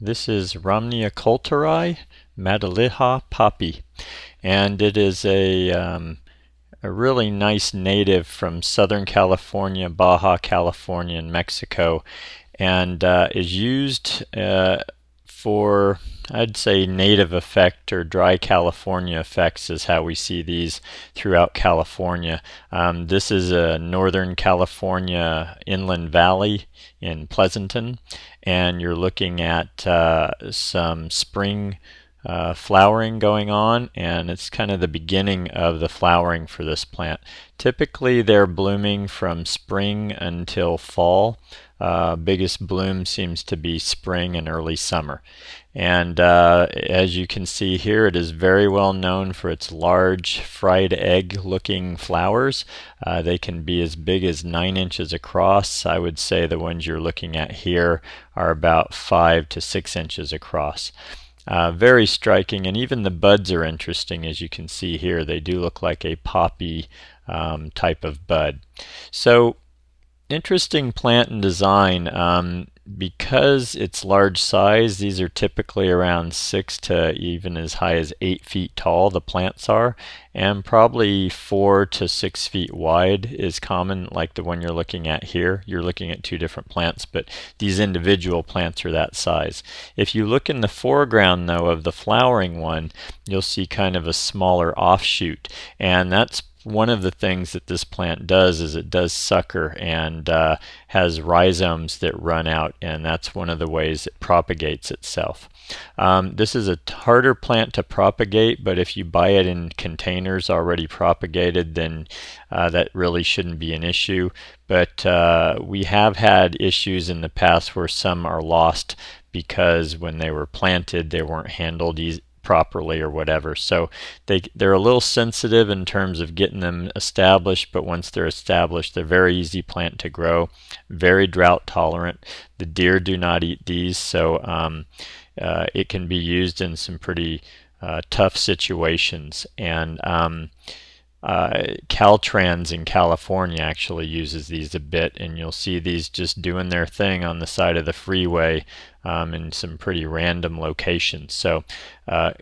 This is Romneya coulteri, Matlalija Poppy, and it is a really nice native from Southern California, Baja California, and Mexico, and is used for, I'd say, native effect or dry California effects is how we see these throughout California. This is a Northern California inland valley in Pleasanton, and you're looking at some spring flowering going on, and it's kind of the beginning of the flowering for this plant. Typically they're blooming from spring until fall. Biggest bloom seems to be spring and early summer. And as you can see here, it is very well known for its large fried egg looking flowers. They can be as big as 9 inches across. I would say the ones you're looking at here are about 5 to 6 inches across. Very striking, and even the buds are interesting. As you can see here, they do look like a poppy type of bud. So interesting plant and design. Because it's large size, these are typically around 6 to even as high as 8 feet tall, the plants are, and probably 4 to 6 feet wide is common, like the one you're looking at here. You're looking at two different plants, but these individual plants are that size. If you look in the foreground though of the flowering one, you'll see kind of a smaller offshoot, and that's one of the things that this plant does is it does sucker and has rhizomes that run out, and that's one of the ways it propagates itself. This is a harder plant to propagate, but if you buy it in containers already propagated, then that really shouldn't be an issue. But we have had issues in the past where some are lost because when they were planted they weren't handled properly or whatever. So they're a little sensitive in terms of getting them established, but once they're established, they're very easy plant to grow, very drought tolerant. The deer do not eat these, so it can be used in some pretty tough situations. And Caltrans in California actually uses these a bit, and you'll see these just doing their thing on the side of the freeway in some pretty random locations. So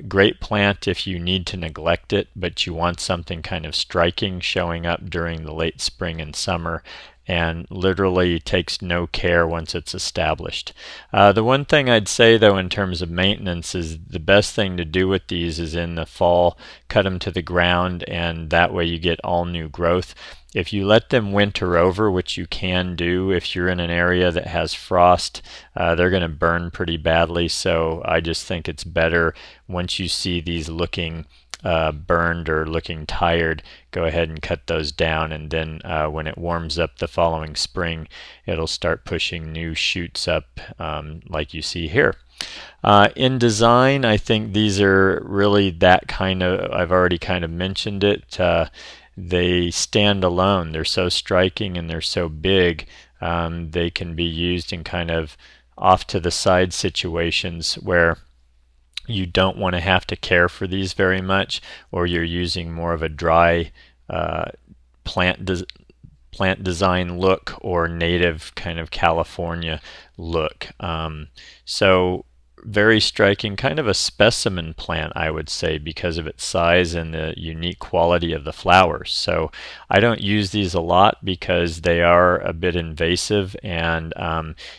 great plant if you need to neglect it, but you want something kind of striking showing up during the late spring and summer, and literally takes no care once it's established. The one thing I'd say though in terms of maintenance is the best thing to do with these is in the fall, cut them to the ground, and that way you get all new growth. If you let them winter over, which you can do if you're in an area that has frost, they're going to burn pretty badly. So I just think it's better once you see these looking burned or looking tired, go ahead and cut those down, and then when it warms up the following spring, it'll start pushing new shoots up like you see here. In design, I think these are really that kind of, I've already kind of mentioned it, they stand alone. They're so striking and they're so big. They can be used in kind of off to the side situations where you don't want to have to care for these very much, or you're using more of a dry plant design look or native kind of California look. So very striking, kind of a specimen plant, I would say, because of its size and the unique quality of the flowers. So I don't use these a lot because they are a bit invasive, and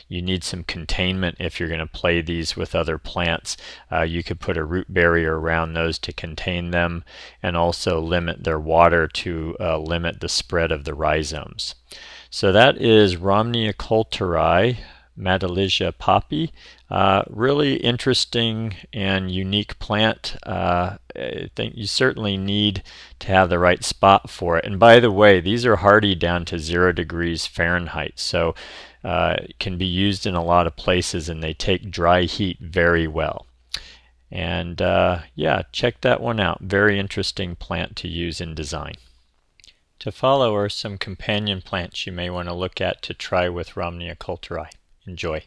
you need some containment if you're going to play these with other plants. You could put a root barrier around those to contain them, and also limit their water to limit the spread of the rhizomes. So that is Romneya coulteri, Matlalija Poppy. Really interesting and unique plant. I think you certainly need to have the right spot for it. And by the way, these are hardy down to 0 degrees Fahrenheit, so it can be used in a lot of places, and they take dry heat very well. And yeah, check that one out. Very interesting plant to use in design. To follow are some companion plants you may want to look at to try with Romneya coulteri. Enjoy.